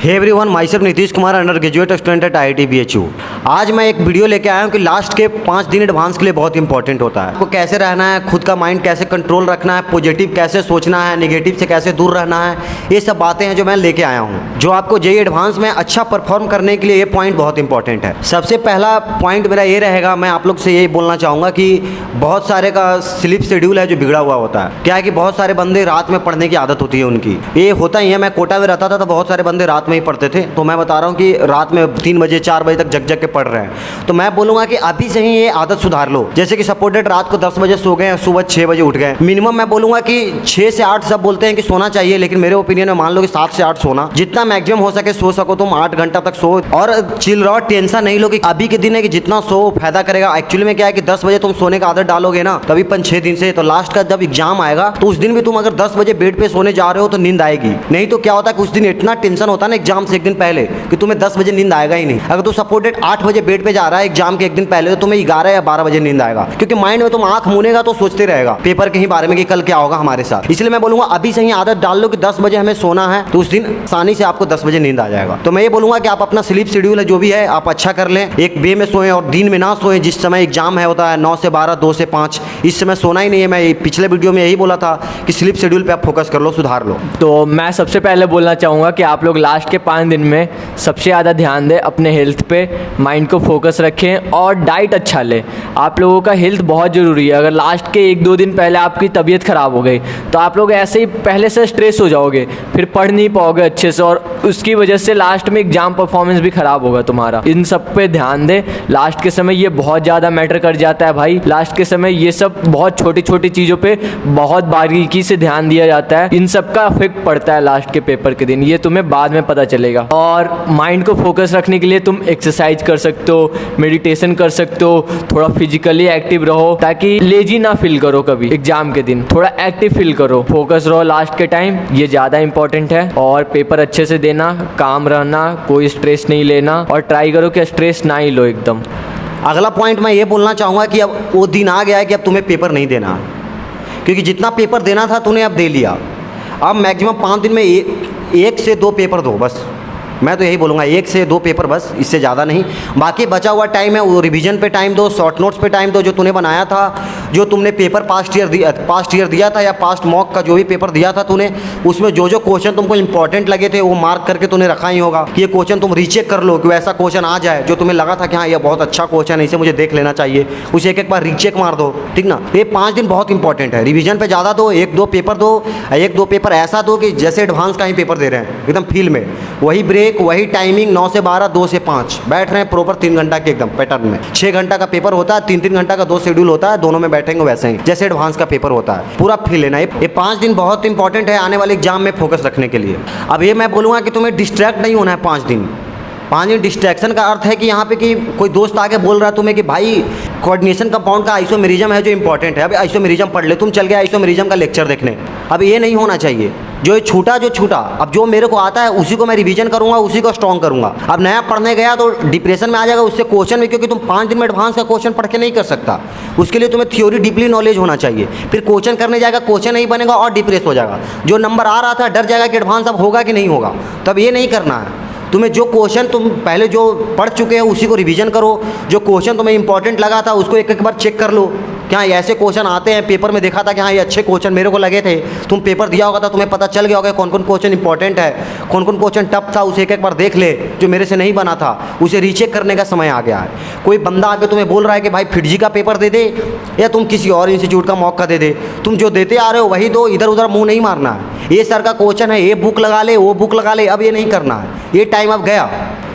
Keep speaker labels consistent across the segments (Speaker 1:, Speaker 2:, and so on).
Speaker 1: Hey everyone, myself Nitish Kumar, undergraduate student at IIT BHU। आज मैं एक video लेके आया हूँ कि लास्ट के 5 दिन एडवांस के लिए बहुत इंपॉर्टेंट होता है। आपको कैसे रहना है, खुद का माइंड कैसे कंट्रोल रखना है, पॉजिटिव कैसे सोचना है, नेगेटिव से कैसे दूर रहना है, ये सब बातें हैं जो मैं लेके आया हूँ, जो आपको जेईई एडवांस में अच्छा परफॉर्म करने के लिए ये पॉइंट बहुत इंपॉर्टेंट है। सबसे पहला पॉइंट मेरा ये रहेगा, मैं आप लोग से यही बोलना चाहूँगा कि बहुत सारे का स्लीप शेड्यूल है जो बिगड़ा हुआ होता है। क्या है कि बहुत सारे बंदे रात में पढ़ने की आदत होती है उनकी, ये होता ही है। मैं कोटा में रहता था तो बहुत सारे बंदे रात में ही पढ़ते थे, तो मैं बता रहा हूँ कि रात में 3 बजे 4 बजे तक जग जग के पढ़ रहे हैं। तो मैं बोलूँगा कि अभी से ही ये आदत सुधार लो। जैसे कि सपोर्टेड रात को 10 बजे सो गए, सुबह 6 बजे उठ गए। मिनिमम मैं बोलूँगा कि 6 से 8 सब बोलते हैं कि सोना चाहिए, लेकिन मेरे ओपिनियन में मान लो कि 7 से 8 सोना। जितना मैक्सिमम हो सके सो सको तुम 8 घंटा तक सो और चिल रहो, टेंशन नहीं लो कि अभी के दिन है कि जितना सो फायदा करेगा। एक्चुअली में क्या है कि 10 बजे तुम सोने का आदत डालोगे ना, तभी 5-6 दिन से, तो लास्ट का जब एग्जाम आएगा तो उस दिन भी तुम अगर 10 बजे बेड पे सोने जा रहे हो तो नींद आएगी। नहीं तो क्या होता है कि उस दिन इतना टेंशन होता है ना एग्जाम से एक दिन पहले कि तुम्हें 10 बजे नींद आएगा ही नहीं। अगर तू सपोर्टेड 8 बजे बेड पे जा रहा है एग्जाम के एक दिन पहले, तो तुम्हें 11 या 12 बजे नींद आएगा, क्योंकि माइंड में तुम आंख मूनेगा तो सोचते रहेगा पेपर के ही बारे में कि कल क्या होगा हमारे साथ। इसलिए मैं बोलूंगा अभी से ही आदत डाल लो कि 10 बजे हमें सोना है, तो उस दिन आसानी से आपको 10 बजे नींद आ जाएगा। तो मैं ये बोलूंगा कि आप अपना स्लीप शेड्यूल है जो भी है आप अच्छा कर लें, एक वे में सोएं और दिन में ना सोएं। जिस समय एग्जाम है होता है 9 से 12, 2 से 5, इस समय सोना ही नहीं है। मैं पिछले वीडियो में यही बोला था कि स्लीप शेड्यूल पे आप फोकस कर लो, सुधार लो।
Speaker 2: तो मैं सबसे पहले बोलना चाहूँगा कि आप लोग लास्ट के 5 दिन में सबसे ज़्यादा ध्यान दें अपने हेल्थ पे, माइंड को फोकस रखें और डाइट अच्छा लें। आप लोगों का हेल्थ बहुत ज़रूरी है। अगर लास्ट के 1-2 दिन पहले आपकी तबीयत ख़राब हो गई तो आप लोग ऐसे ही पहले से स्ट्रेस हो जाओगे, फिर पढ़ नहीं पाओगे अच्छे से और उसकी वजह से लास्ट में एग्जाम परफॉर्मेंस भी ख़राब होगा तुम्हारा। इन सब पे ध्यान दें। लास्ट के समय ये बहुत ज़्यादा मैटर कर जाता है भाई। लास्ट के समय ये सब बहुत छोटी छोटी चीज़ों पे बहुत बारीकी से ध्यान दिया जाता है। इन सब का इफेक्ट पड़ता है लास्ट के पेपर के दिन, ये तुम्हें बाद में पता चलेगा। और माइंड को फोकस रखने के लिए तुम एक्सरसाइज कर सकते हो, मेडिटेशन कर सकते हो, थोड़ा फिजिकली एक्टिव रहो ताकि लेजी ना फील करो कभी एग्जाम के दिन, थोड़ा एक्टिव फील करो, फोकस रहो लास्ट के टाइम, ये ज़्यादा इंपॉर्टेंट है। और पेपर अच्छे से देना, काम रहना, कोई स्ट्रेस नहीं लेना और ट्राई करो कि स्ट्रेस ना ही लो एकदम।
Speaker 1: अगला पॉइंट मैं ये बोलना चाहूँगा कि अब वो दिन आ गया है कि अब तुम्हें पेपर नहीं देना, क्योंकि जितना पेपर देना था तूने अब दे लिया। अब मैक्सिमम 5 दिन में 1 से 2 पेपर दो बस। मैं तो यही बोलूँगा 1 से 2 पेपर बस, इससे ज़्यादा नहीं। बाकी बचा हुआ टाइम है वो रिवीजन पे टाइम दो, शॉर्ट नोट्स पे टाइम दो। जो तूने बनाया था, जो तुमने पेपर पास्ट ईयर दिया था या पास्ट मॉक का जो भी पेपर दिया था तूने, उसमें जो जो क्वेश्चन तुमको इंपॉर्टेंट लगे थे वो मार्क करके तूने रखा ही होगा कि ये क्वेश्चन तुम रीचेक कर लो कि ऐसा क्वेश्चन आ जाए जो तुम्हें लगा था कि हाँ ये बहुत अच्छा क्वेश्चन है, इसे मुझे देख लेना चाहिए, उसे एक बार रीचेक मार दो, ठीक ना। ये 5 दिन बहुत इंपॉर्टेंट है। रिवीजन पे ज़्यादा दो, 1-2 पेपर दो, 1-2 पेपर ऐसा दो कि जैसे एडवांस का ही पेपर दे रहे हैं, एकदम फील में। वही ब्रेक, वही टाइमिंग, 9 से 12, 2 से 5 बैठ रहे हैं प्रॉपर 3 घंटा के एकदम पैटर्न में। 6 घंटा का पेपर होता है, 3-3 घंटा का 2 शेड्यूल होता है, दोनों में बैठेंगे वैसे ही जैसे एडवांस का पेपर होता है। पूरा फील लेना। ये 5 दिन बहुत इंपॉर्टेंट है आने वाले एग्जाम में फोकस रखने के लिए। अब ये मैं बोलूँगा कि तुम्हें डिस्ट्रैक्ट नहीं होना है 5 दिन। 5 दिन डिस्ट्रैक्शन का अर्थ है कि यहाँ पे कि कोई दोस्त आके बोल रहा है तुम्हें कि भाई कोऑर्डिनेशन कंपाउंड का आइसोमेरिज्म है जो इंपॉर्टेंट है, अभी आइसोमेरिज्म पढ़ ले, तुम चल गए आइसोमेरिज्म का लेक्चर देखने। अब ये नहीं होना चाहिए। जो छूटा, अब जो मेरे को आता है उसी को मैं रिवीजन करूंगा, उसी को स्ट्रॉन्ग करूंगा। अब नया पढ़ने गया तो डिप्रेशन में आ जाएगा उससे क्वेश्चन में, क्योंकि तुम 5 दिन में एडवांस का क्वेश्चन पढ़ के नहीं कर सकता। उसके लिए तुम्हें थ्योरी डीपली नॉलेज होना चाहिए। फिर क्वेश्चन करने जाएगा, क्वेश्चन नहीं बनेगा और डिप्रेस हो जाएगा। जो नंबर आ रहा था डर जाएगा कि एडवांस अब होगा कि नहीं होगा। तब ये नहीं करना है। तुम्हें जो क्वेश्चन तुम पहले जो पढ़ चुके हो उसी को रिवीजन करो। जो क्वेश्चन तुम्हें इंपॉर्टेंट लगा था उसको एक बार चेक कर लो, क्या ऐसे क्वेश्चन आते हैं पेपर में, देखा था कि हाँ ये अच्छे क्वेश्चन मेरे को लगे थे। तुम पेपर दिया होगा तो तुम्हें पता चल गया होगा कौन कौन क्वेश्चन इंपॉर्टेंट है, कौन कौन क्वेश्चन टफ था, उसे एक बार देख ले। जो मेरे से नहीं बना था उसे रीचेक करने का समय आ गया है। कोई बंदा आके तुम्हें बोल रहा है कि भाई फिटजी का पेपर दे दे या तुम किसी और इंस्टीट्यूट का मौका दे दे, तुम जो देते आ रहे हो वही दो, इधर उधर मुँह नहीं मारना है। ये सर का क्वेश्चन है, ये बुक लगा ले, वो बुक लगा ले, अब ये नहीं करना है। ये टाइम अब गया।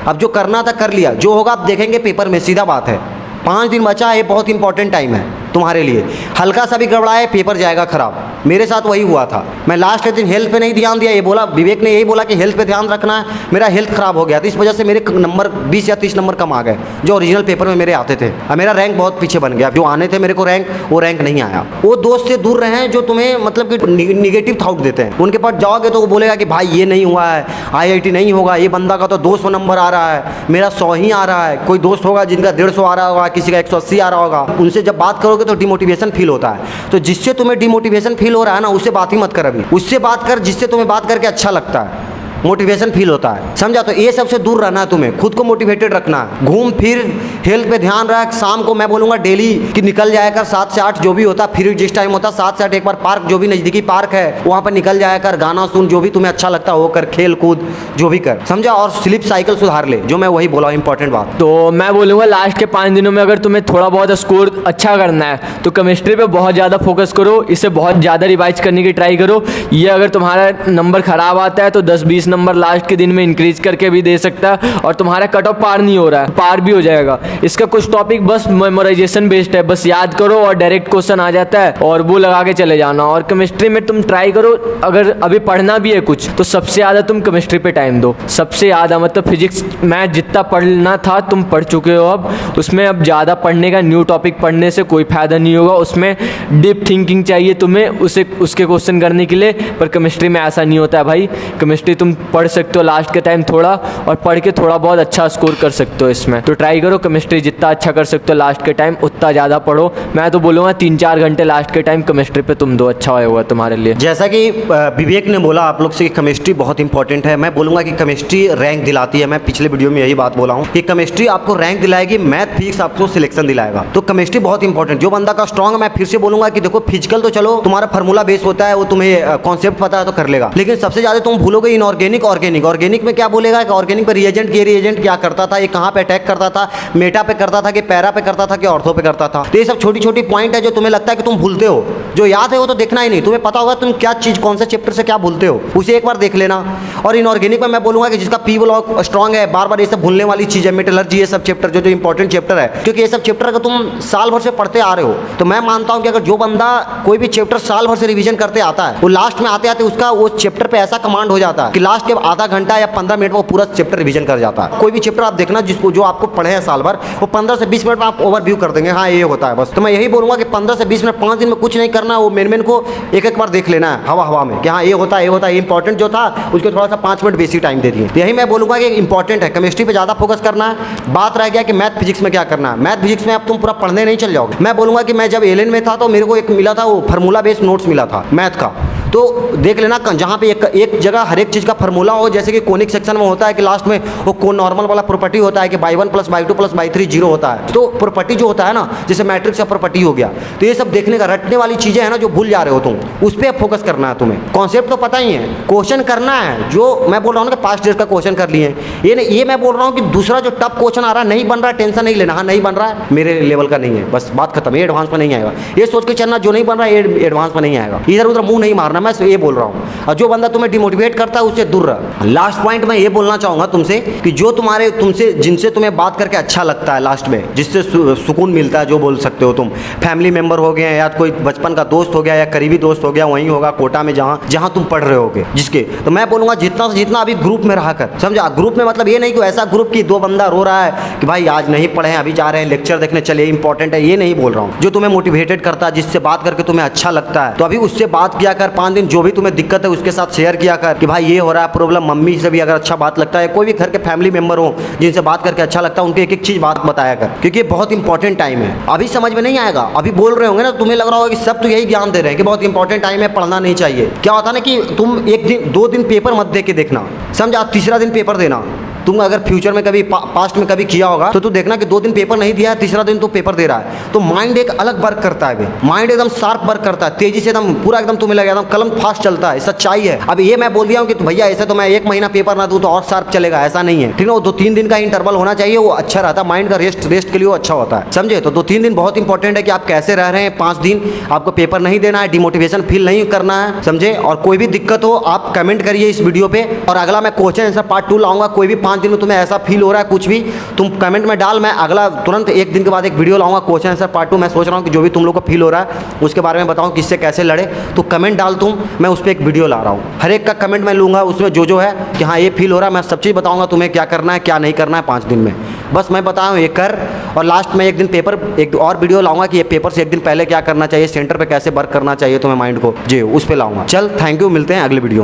Speaker 1: अब जो करना था कर लिया, जो होगा आप देखेंगे पेपर में, सीधा बात है। 5 दिन बचा है, ये बहुत इंपॉर्टेंट टाइम है तुम्हारे लिए। हल्का सा भी गड़बड़ाए पेपर जाएगा खराब। मेरे साथ वही हुआ था। मैं लास्ट के दिन हेल्थ पे नहीं ध्यान दिया, ये बोला विवेक ने, यही बोला कि हेल्थ पे ध्यान रखना है। मेरा हेल्थ खराब हो गया तो इस वजह से मेरे नंबर 20 या 30 नंबर कम आ गए जो ओरिजिनल पेपर में मेरे आते थे। और मेरा रैंक बहुत पीछे बन गया। जो आने थे मेरे को रैंक, वो रैंक नहीं आया। वो दोस्त से दूर रहें जो तुम्हें मतलब कि निगेटिव थाउट देते हैं। उनके पास जाओगे तो वो बोलेगा कि भाई ये नहीं हुआ है, IIT नहीं होगा, ये बंदा का तो 200 नंबर आ रहा है, मेरा 100 ही आ रहा है। कोई दोस्त होगा जिनका 150 आ रहा होगा, किसी का 180 आ रहा होगा। उनसे जब बात करोगे तो डिमोटिवेशन फील होता है। तो जिससे तुम्हें डिमोटिवेशन फील हो रहा है ना, उससे बात ही मत कर। अभी उससे बात कर जिससे तुम्हें बात करके अच्छा लगता है। मोटिवेशन फील होता है, समझा। तो ये सबसे दूर रहना है तुम्हें, खुद को मोटिवेटेड रखना है, घूम फिर, हेल्थ पे ध्यान रख। शाम को मैं बोलूँगा डेली कि निकल जाया कर 7 से 8 जो भी होता है, फिर जिस टाइम होता है 7 से 8 एक बार पार्क, जो भी नज़दीकी पार्क है वहाँ पर निकल जाया कर, गाना सुन, जो भी तुम्हें अच्छा लगता है वो कर, खेल कूद जो भी कर, समझा। और स्लीप साइकिल सुधार ले, जो मैं वही बोला इंपॉर्टेंट बात।
Speaker 2: तो मैं बोलूँगा लास्ट के 5 दिनों में अगर तुम्हें थोड़ा बहुत स्कोर अच्छा करना है तो केमिस्ट्री पे बहुत ज़्यादा फोकस करो, इसे बहुत ज़्यादा रिवाइज करने की ट्राई करो। ये अगर तुम्हारा नंबर ख़राब आता है तो 10-20 नंबर लास्ट के दिन में इंक्रीज करके भी दे सकता है, और तुम्हारा कट ऑफ पार नहीं हो रहा है, पार भी हो जाएगा। इसका कुछ टॉपिक बस मेमोराइजेशन बेस्ड है, बस याद करो और डायरेक्ट क्वेश्चन आ जाता है और वो लगा के चले जाना। और केमिस्ट्री में तुम ट्राई करो, अगर अभी पढ़ना भी है कुछ तो सबसे ज़्यादा तुम केमिस्ट्री पे टाइम दो, सबसे ज़्यादा। मतलब फिजिक्स मैथ जितना पढ़ना था तुम पढ़ चुके हो, अब उसमें अब ज़्यादा पढ़ने का, न्यू टॉपिक पढ़ने से कोई फ़ायदा नहीं होगा। उसमें डीप थिंकिंग चाहिए तुम्हें उसके क्वेश्चन करने के लिए, पर केमिस्ट्री में ऐसा नहीं होता है भाई। केमिस्ट्री तुम पढ़ सकते हो लास्ट के टाइम थोड़ा, और पढ़ के थोड़ा बहुत अच्छा स्कोर कर सकते हो इसमें। तो ट्राई करो केमिस्ट्री जितना अच्छा कर सकते हो लास्ट के टाइम उतना ज़्यादा पढ़ो। मैं तो बोलूँगा 3-4 घंटे लास्ट के टाइम केमिस्ट्री पे तुम दो, अच्छा होगा तुम्हारे लिए।
Speaker 1: जैसा कि विवेक ने बोला आप लोग से कि केमिस्ट्री बहुत इंपॉर्टेंट है, मैं बोलूँगा कि केमिस्ट्री रैंक दिलाती है। मैं पिछले वीडियो में यही बात बोला हूँ कि केमिस्ट्री आपको रैंक दिलाएगी, मैथ फिजिक्स आपको सिलेक्शन दिलाएगा। तो केमिस्ट्री बहुत इंपॉर्टेंट। जो बंदा का स्ट्रॉन्ग है, मैं फिर से बोलूँगा कि देखो फिजिकल तो चलो तुम्हारा फार्मूला बेस होता है, वो तुम्हें कॉन्सेप्ट पता है तो कर लेगा, लेकिन सबसे ज़्यादा तुम भूलोगे इनऑर्गेनिक। ऑर्गेनिक में क्या बोलेगा कि ऑर्गेनिक पे रिएजेंट क्या करता था, ये कहाँ पे अटैक करता था, मेटा पे करता था कि पैरा पे करता था कि ऑर्थो पे करता था। तो ये सब छोटी छोटी पॉइंट है जो तुम्हें लगता है कि तुम भूलते हो, जो याद है वो तो देखना ही नहीं, तुम्हें पता होगा तुम क्या चीज़ कौन से चैप्टर से क्या भूलते हो, उसे एक बार देख लेना। और इनऑर्गेनिक में मैं बोलूँगा कि जिसका पी ब्लॉक स्ट्रॉन्ग है, बार बार ये सब भूलने वाली चीज़ है, मेटलर्जी, ये सब चैप्टर जो इंपॉर्टेंट चैप्टर है, क्योंकि ये सब चैप्टर अगर तुम साल भर से पढ़ते आ रहे हो तो मैं मानता हूँ कि अगर जो बंदा कोई भी चैप्टर साल भर से रिवीजन करते आता है, वो लास्ट में आते आते उसका वो चैप्टर पे ऐसा कमांड हो जाता है कि लास्ट के आधा घंटा या 15 मिनट में वो पूरा चैप्टर रिवीजन कर जाता है। कोई भी चैप्टर आप देखना जिसको जो आपको पढ़े हैं साल भर, वो 15 से 20 मिनट में आप ओवरव्यू कर देंगे, हाँ ये होता है बस। तो मैं यही बोलूँगा कि 15 से 20 मिनट 5 दिन में कुछ नहीं करना, वो मेन को एक बार देख लेना है हवा में कि हाँ ये होता है, ये इंपॉर्टेंट जो था उसको थोड़ा सा 5 मिनट बेसिक टाइम दे दिए। यही मैं बोलूँगा कि इंपॉर्टेंट है, केमिस्ट्री पे ज़्यादा फोकस करना है। बात रह गया कि मैथ फिजिक्स में क्या करना है। मैथ फिजिक्स में अब तुम पूरा पढ़ने नहीं चल जाओगे। मैं बोलूँगा कि मैं जब एलेन में था तो मेरे को एक मिला था, वो फार्मूला बेस्ड नोट्स मिला था मैथ का, तो देख लेना जहाँ पे एक जगह हर एक चीज़ का फार्मूला हो। जैसे कि कोनिक सेक्शन में होता है कि लास्ट में वो कोन नॉर्मल वाला प्रॉपर्टी होता है कि y1 + y2 + y3 0 होता है। तो प्रॉपर्टी जो होता है ना, जैसे मैट्रिक्स का प्रॉपर्टी हो गया, तो ये सब देखने का, रटने वाली चीज़ें हैं ना जो भूल जा रहे हो तुम, उस पर फोकस करना है तुम्हें। कॉन्सेप्ट तो पता ही है, क्वेश्चन करना है। जो मैं बोल रहा हूँ ना कि पास्ट डेज का क्वेश्चन कर लिए, ये मैं बोल रहा हूँ कि दूसरा जो टफ क्वेश्चन आ रहा है, नहीं बन रहा है, टेंशन नहीं लेना। हाँ नहीं बन रहा है, मेरे लेवल का नहीं है, बस बात खत्म। ये एडवांस में नहीं आएगा, ये सोच के चलना जो नहीं बन रहा है ये एडवांस में नहीं आएगा। इधर उधर मुंह नहीं मारना, मैं ये बोल रहा हूँ। और जो बंदा तुम्हें डिमोटिवेट करता है उससे दूर रह। लास्ट पॉइंट मैं ये बोलना चाहूँगा तुमसे कि जो तुमसे जिनसे तुम्हें बात करके अच्छा लगता है, लास्ट में जिससे सुकून मिलता है, जो बोल सकते हो तुम, फैमिली मेंबर हो गए या कोई बचपन का दोस्त हो गया या करीबी दोस्त हो गया, वहीं होगा कोटा में जहाँ तुम पढ़ रहे होगे जिसके, तो मैं बोलूँगा जितना से जितना अभी ग्रुप में रहा कर, समझा। ग्रुप में मतलब ये नहीं कि ऐसा ग्रुप कि 2 बंदा रो रहा है कि भाई आज नहीं पढ़े हैं, अभी जा रहे हैं लेक्चर देखने, चलिए इंपॉर्टेंट है, ये नहीं बोल रहा हूँ। जो तुम्हें मोटिवेटेड करता है, जिससे बात करके तुम्हें अच्छा लगता है, तो अभी उससे बात किया कर। 5 दिन जो भी तुम्हें दिक्कत है उसके साथ शेयर किया कर कि भाई ये हो रहा है प्रॉब्लम। मम्मी से भी अगर अच्छा बात लगता है, कोई भी घर के फैमिली मेंबर हो जिनसे बात करके अच्छा लगता है, उनके एक चीज़ बात बताया कर, क्योंकि ये बहुत इंपॉर्टेंट टाइम है। अभी समझ में नहीं आएगा, अभी बोल रहे होंगे ना, तुम्हें लग रहा होगा कि सब तो यही ज्ञान दे रहे हैं कि बहुत इंपॉर्टेंट टाइम है, पढ़ना नहीं चाहिए। क्या होता है ना कि तुम 1 दिन 2 दिन पेपर मत दे के देखना, समझा। तीसरा दिन पेपर देना। तुम अगर फ्यूचर में कभी पास्ट में कभी किया होगा तो तू देखना कि 2 दिन पेपर नहीं दिया है, तीसरा दिन तू पेपर दे रहा है, तो माइंड एक अलग वर्क करता है, माइंड एकदम शार्प वर्क करता है, तेजी से एकदम पूरा एकदम तुम्हें लगेगा एकदम कलम फास्ट चलता है। सच्चाई है। अब ये मैं बोल दिया हूँ कि भैया ऐसे तो मैं 1 महीना पेपर ना दूँ तो और शार्प चलेगा, ऐसा नहीं है, ठीक है। वो 2-3 दिन का इंटरवल होना चाहिए, वो अच्छा रहता है, माइंड का रेस्ट के लिए वो अच्छा होता है, समझे। तो 2-3 दिन बहुत इंपॉर्टेंट है कि आप कैसे रह रहे हैं। 5 दिन आपको पेपर नहीं देना है, डिमोटिवेशन फील नहीं करना है, समझे। और कोई भी दिक्कत हो आप कमेंट करिए इस वीडियो पे, और अगला मैं क्वेश्चन आंसर पार्ट 2 लाऊंगा। कोई भी 5 दिन में तुम्हें ऐसा हो रहा है कुछ भी, तुम कमेंट में डाल, मैं अगला तुरंत 1 दिन के बाद एक वीडियो लाऊंगा क्वेश्चन आंसर पार्ट 2। मैं सोच रहा हूं कि जो भी तुम लोग को फील हो रहा है उसके बारे में बताऊं, किससे कैसे लड़े, तो कमेंट डाल तुम, मैं उस पर एक वीडियो ला रहा हूं। हर एक का कमेंट मैं लूंगा, उसमें जो है कि हाँ ये फील हो रहा है, मैं सब चीज़ बताऊंगा तुम्हें क्या करना है क्या नहीं करना है 5 दिन में। बस मैं बता रहा हूँ ये कर, और लास्ट में 1 दिन पेपर, एक और वीडियो लाऊंगा कि ये पेपर से 1 दिन पहले क्या करना चाहिए, सेंटर पर कैसे वर्क करना चाहिए तुम्हें माइंड को, जी उस पर लाऊंगा। चल थैंक यू, मिलते हैं अगले वीडियो में।